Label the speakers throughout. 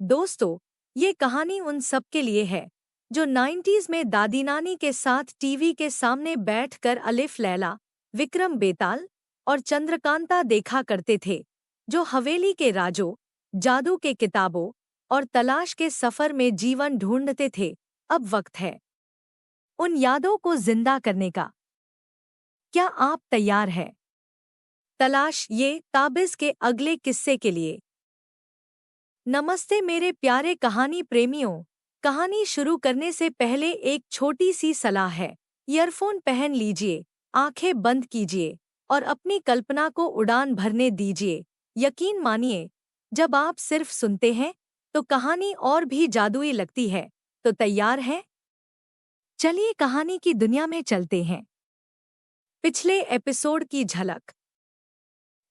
Speaker 1: दोस्तों, ये कहानी उन सब के लिए है जो 90s में दादी नानी के साथ टीवी के सामने बैठकर अलिफ लैला, विक्रम बेताल और चंद्रकांता देखा करते थे, जो हवेली के राजों, जादू के किताबों और तलाश के सफर में जीवन ढूंढते थे। अब वक्त है उन यादों को जिंदा करने का। क्या आप तैयार हैं? तलाश ये ताबिज़ के अगले किस्से के लिए। नमस्ते मेरे प्यारे कहानी प्रेमियों। कहानी शुरू करने से पहले एक छोटी सी सलाह है। ईयरफोन पहन लीजिए, आंखें बंद कीजिए और अपनी कल्पना को उड़ान भरने दीजिए। यकीन मानिए, जब आप सिर्फ सुनते हैं तो कहानी और भी जादुई लगती है। तो तैयार हैं? चलिए कहानी की दुनिया में चलते हैं। पिछले एपिसोड की झलक।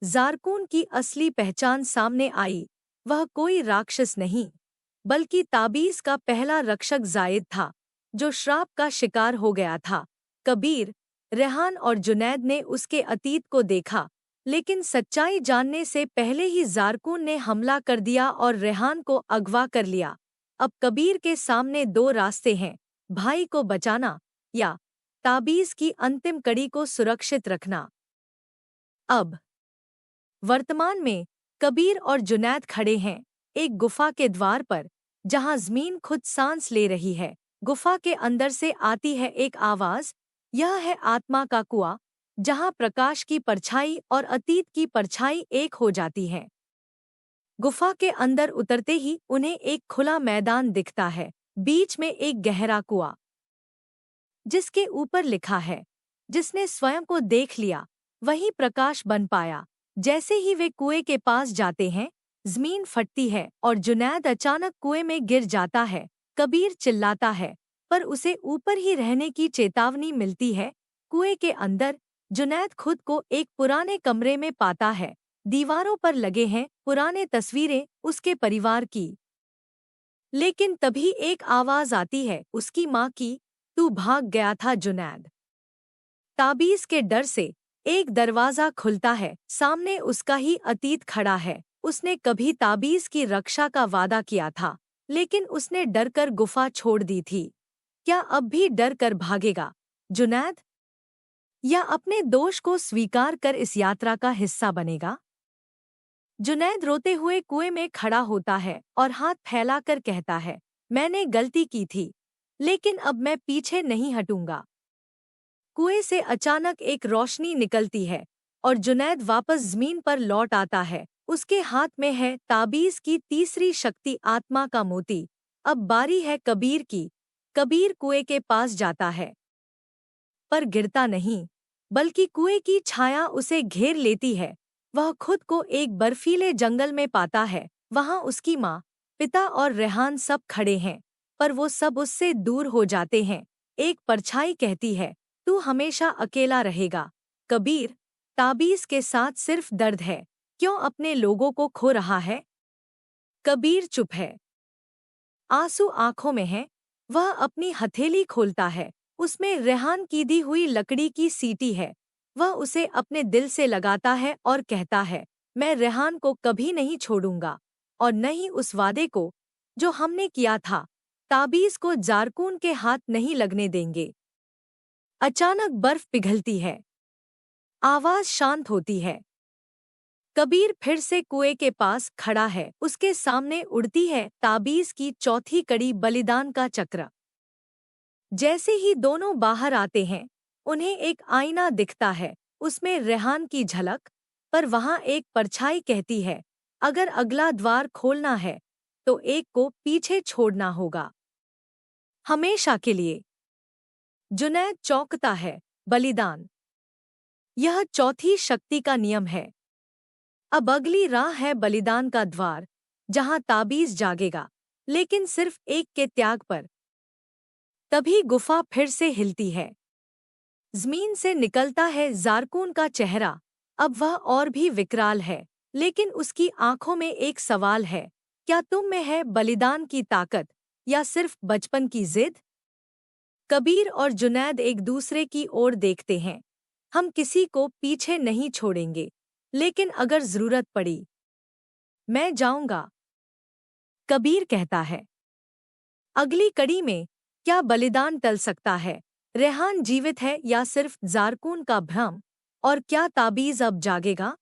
Speaker 1: ज़ारकून की असली पहचान सामने आई। वह कोई राक्षस नहीं, बल्कि ताबीज़ का पहला रक्षक ज़ायद था, जो श्राप का शिकार हो गया था। कबीर, रेहान और जुनैद ने उसके अतीत को देखा, लेकिन सच्चाई जानने से पहले ही ज़ारकून ने हमला कर दिया और रेहान को अगवा कर लिया। अब कबीर के सामने दो रास्ते हैं, भाई को बचाना या ताबीज़ की अंतिम कड़ी को सुरक्षित रखना। अब वर्तमान में कबीर और जुनैद खड़े हैं एक गुफा के द्वार पर, जहां ज़मीन खुद सांस ले रही है। गुफा के अंदर से आती है एक आवाज़। यह है आत्मा का कुआं, जहां प्रकाश की परछाई और अतीत की परछाई एक हो जाती है। गुफा के अंदर उतरते ही उन्हें एक खुला मैदान दिखता है, बीच में एक गहरा कुआं, जिसके ऊपर लिखा है, जिसने स्वयं को देख लिया वही प्रकाश बन पाया। जैसे ही वे कुएं के पास जाते हैं, ज़मीन फटती है और जुनैद अचानक कुएं में गिर जाता है। कबीर चिल्लाता है, पर उसे ऊपर ही रहने की चेतावनी मिलती है। कुएं के अंदर जुनैद खुद को एक पुराने कमरे में पाता है। दीवारों पर लगे हैं पुराने तस्वीरें उसके परिवार की। लेकिन तभी एक आवाज़ आती है, उसकी माँ की। तू भाग गया था जुनैद। ताबीज़ के डर से एक दरवाज़ा खुलता है, सामने उसका ही अतीत खड़ा है। उसने कभी ताबीज़ की रक्षा का वादा किया था, लेकिन उसने डरकर गुफा छोड़ दी थी। क्या अब भी डर कर भागेगा जुनैद, या अपने दोष को स्वीकार कर इस यात्रा का हिस्सा बनेगा? जुनैद रोते हुए कुएं में खड़ा होता है और हाथ फैलाकर कहता है, मैंने गलती की थी, लेकिन अब मैं पीछे नहीं हटूंगा। कुएं से अचानक एक रोशनी निकलती है और जुनैद वापस ज़मीन पर लौट आता है। उसके हाथ में है ताबीज़ की तीसरी शक्ति, आत्मा का मोती। अब बारी है कबीर की। कबीर कुएं के पास जाता है, पर गिरता नहीं, बल्कि कुएं की छाया उसे घेर लेती है। वह खुद को एक बर्फीले जंगल में पाता है। वहाँ उसकी माँ, पिता और रेहान सब खड़े हैं, पर वो सब उससे दूर हो जाते हैं। एक परछाई कहती है, तू हमेशा अकेला रहेगा कबीर। ताबीज़ के साथ सिर्फ दर्द है। क्यों अपने लोगों को खो रहा है? कबीर चुप है, आंसू आंखों में है। वह अपनी हथेली खोलता है, उसमें रेहान की दी हुई लकड़ी की सीटी है। वह उसे अपने दिल से लगाता है और कहता है, मैं रेहान को कभी नहीं छोड़ूंगा, और न ही उस वादे को जो हमने किया था। ताबीज़ को ज़ारकून के हाथ नहीं लगने देंगे। अचानक बर्फ पिघलती है, आवाज़ शांत होती है। कबीर फिर से कुएं के पास खड़ा है। उसके सामने उड़ती है ताबीज़ की चौथी कड़ी, बलिदान का चक्र। जैसे ही दोनों बाहर आते हैं, उन्हें एक आईना दिखता है, उसमें रेहान की झलक। पर वहाँ एक परछाई कहती है, अगर अगला द्वार खोलना है तो एक को पीछे छोड़ना होगा, हमेशा के लिए। जुनैद चौंकता है, बलिदान, यह चौथी शक्ति का नियम है। अब अगली राह है बलिदान का द्वार, जहां ताबीज़ जागेगा, लेकिन सिर्फ एक के त्याग पर। तभी गुफा फिर से हिलती है, ज़मीन से निकलता है ज़ारकून का चेहरा। अब वह और भी विकराल है, लेकिन उसकी आंखों में एक सवाल है, क्या तुम में है बलिदान की ताकत या सिर्फ बचपन की जिद? कबीर और जुनैद एक दूसरे की ओर देखते हैं। हम किसी को पीछे नहीं छोड़ेंगे, लेकिन अगर जरूरत पड़ी, मैं जाऊंगा। कबीर कहता है। अगली कड़ी में क्या बलिदान टल सकता है? रेहान जीवित है या सिर्फ ज़ारकून का भ्रम? और क्या ताबीज़ अब जागेगा?